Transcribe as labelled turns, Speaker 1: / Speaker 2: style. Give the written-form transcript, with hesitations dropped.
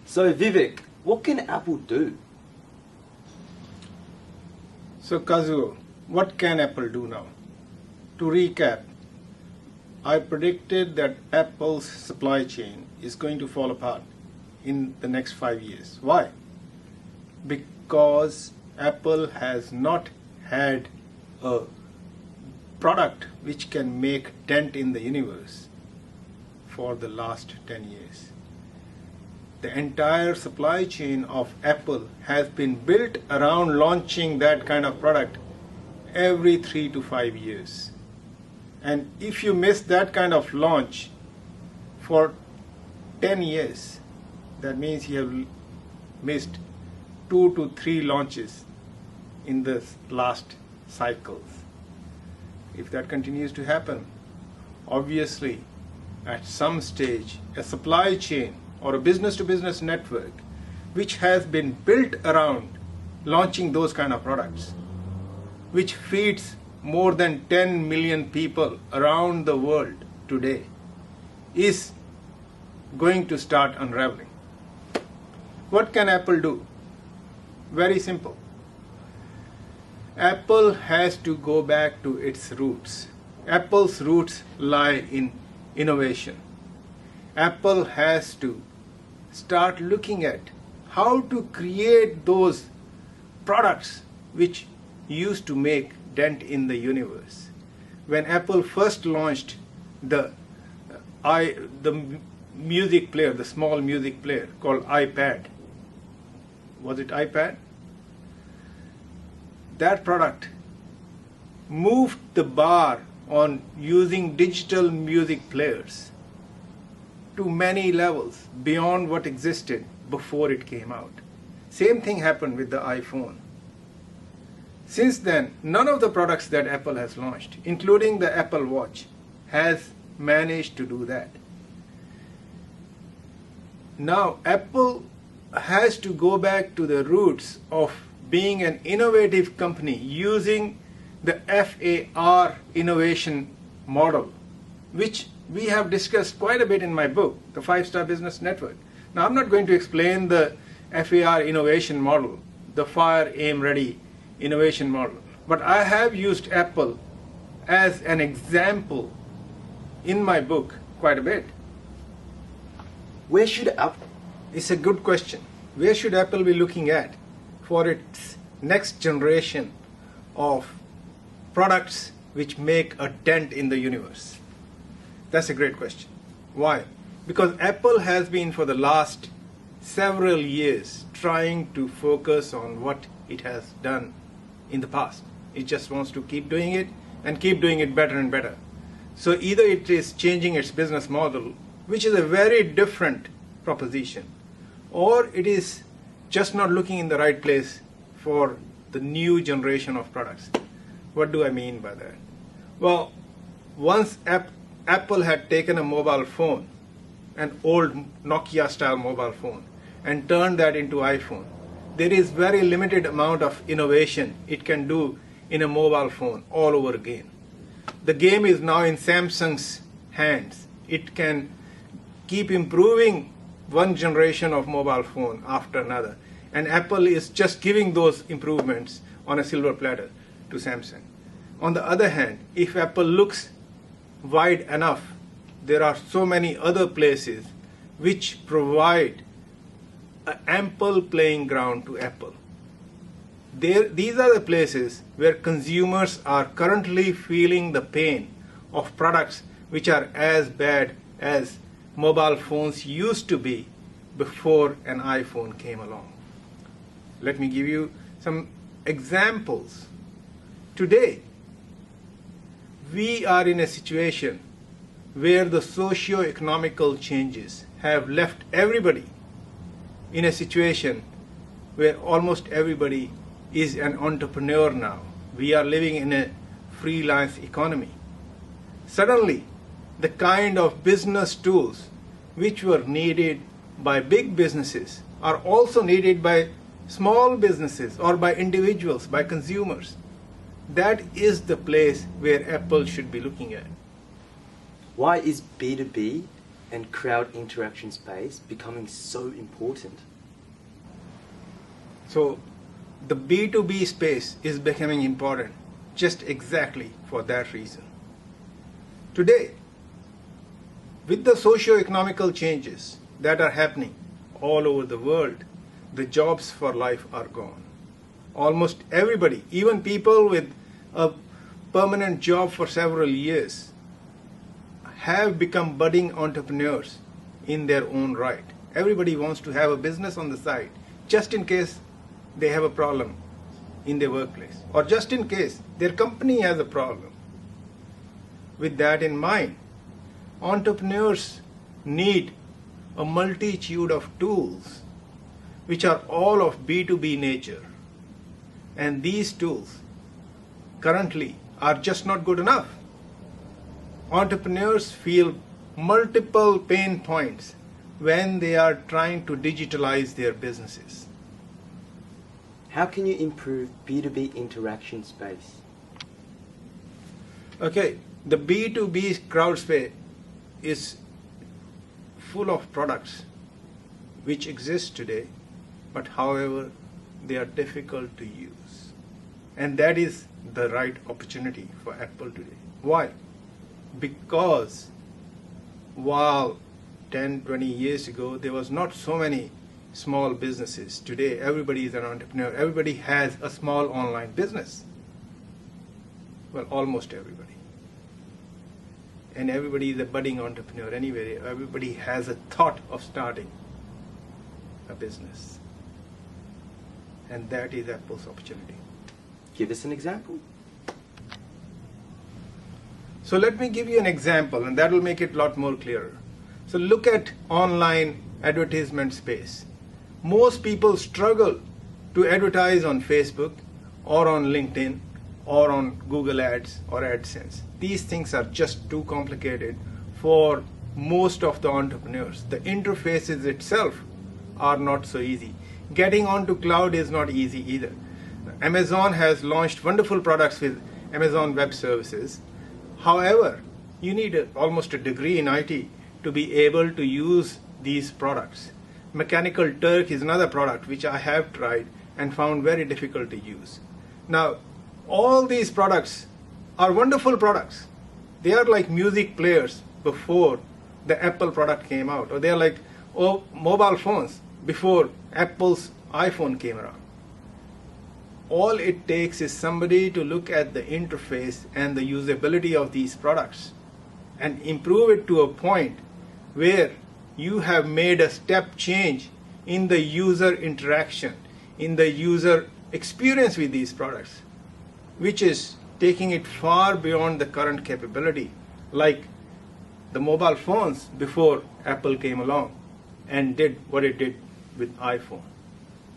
Speaker 1: So Vivek, what can Apple do?
Speaker 2: So Kazuo, what can Apple do now? To recap, I predicted that Apple's supply chain is going to fall apart in the next 5 years. Why? Because Apple has not had a product which can make dent in the universe for the last 10 years. The entire supply chain of Apple has been built around launching that kind of product every 3 to 5 years. And if you miss that kind of launch for 10 years, that means you have missed 2 to 3 launches in the last cycles. If that continues to happen, obviously at some stage a supply chain or a business-to-business network which has been built around launching those kind of products, which feeds more than 10 million people around the world today, is going to start unraveling. What can Apple do? Very simple. Apple has to go back to its roots. Apple's roots lie in innovation. Apple has to start looking at how to create those products which used to make dent in the universe. When Apple first launched the music player, the small music player called iPad, was it iPad? That product moved the bar on using digital music players to many levels beyond what existed before it came out. Same thing happened with the iPhone. Since then, none of the products that Apple has launched, including the Apple Watch, has managed to do that. Now, Apple has to go back to the roots of being an innovative company using the FAR innovation model, which we have discussed quite a bit in my book, The 5-Star Business Network. Now, I'm not going to explain the FAR innovation model, the Fire, Aim, Ready innovation model, but I have used Apple as an example in my book quite a bit.
Speaker 1: Where should Apple?
Speaker 2: It's a good question. Where should Apple be looking at for its next generation of products which make a dent in the universe? That's a great question. Why? Because Apple has been for the last several years trying to focus on what it has done in the past. It just wants to keep doing it and keep doing it better and better. So either it is changing its business model, which is a very different proposition, or it is just not looking in the right place for the new generation of products. What do I mean by that? Well, once Apple had taken a mobile phone, an old Nokia style mobile phone, and turned that into iPhone, there is very limited amount of innovation it can do in a mobile phone all over again. The game is now in Samsung's hands. It can keep improving one generation of mobile phone after another, and Apple is just giving those improvements on a silver platter to Samsung. On the other hand, if Apple looks wide enough, there are so many other places which provide an ample playing ground to Apple. These are the places where consumers are currently feeling the pain of products which are as bad as mobile phones used to be before an iPhone came along. Let me give you some examples. Today, we are in a situation where the socio-economical changes have left everybody in a situation where almost everybody is an entrepreneur now. We are living in a freelance economy. Suddenly, the kind of business tools which were needed by big businesses are also needed by small businesses or by individuals, by consumers. That is the place where Apple should be looking at.
Speaker 1: Why is B2B and crowd interaction space becoming so important?
Speaker 2: So the B2B space is becoming important just exactly for that reason. Today, with the socio-economical changes that are happening all over the world, the jobs for life are gone. Almost everybody, even people with a permanent job for several years, have become budding entrepreneurs in their own right. Everybody wants to have a business on the side, just in case they have a problem in their workplace, or just in case their company has a problem. With that in mind, entrepreneurs need a multitude of tools which are all of B2B nature. And these tools currently are just not good enough. Entrepreneurs feel multiple pain points when they are trying to digitalize their businesses.
Speaker 1: How can you improve B2B interaction space?
Speaker 2: Okay, the B2B crowd space is full of products which exist today, but however, they are difficult to use. And that is the right opportunity for Apple today. Why? Because while 10, 20 years ago, there was not so many small businesses. Today, everybody is an entrepreneur. Everybody has a small online business. Well, almost everybody. And everybody is a budding entrepreneur anyway. Everybody has a thought of starting a business. And that is Apple's opportunity.
Speaker 1: Give us an example.
Speaker 2: So let me give you an example, and that will make it a lot more clearer. So look at online advertisement space. Most people struggle to advertise on Facebook or on LinkedIn or on Google Ads or AdSense. These things are just too complicated for most of the entrepreneurs. The interfaces itself are not so easy. Getting onto cloud is not easy either. Amazon has launched wonderful products with Amazon Web Services. However, you need almost a degree in IT to be able to use these products. Mechanical Turk is another product which I have tried and found very difficult to use. Now, all these products are wonderful products. They are like music players before the Apple product came out, or they are like mobile phones before Apple's iPhone came around. All it takes is somebody to look at the interface and the usability of these products and improve it to a point where you have made a step change in the user interaction, in the user experience with these products, which is taking it far beyond the current capability, like the mobile phones before Apple came along and did what it did with iPhone.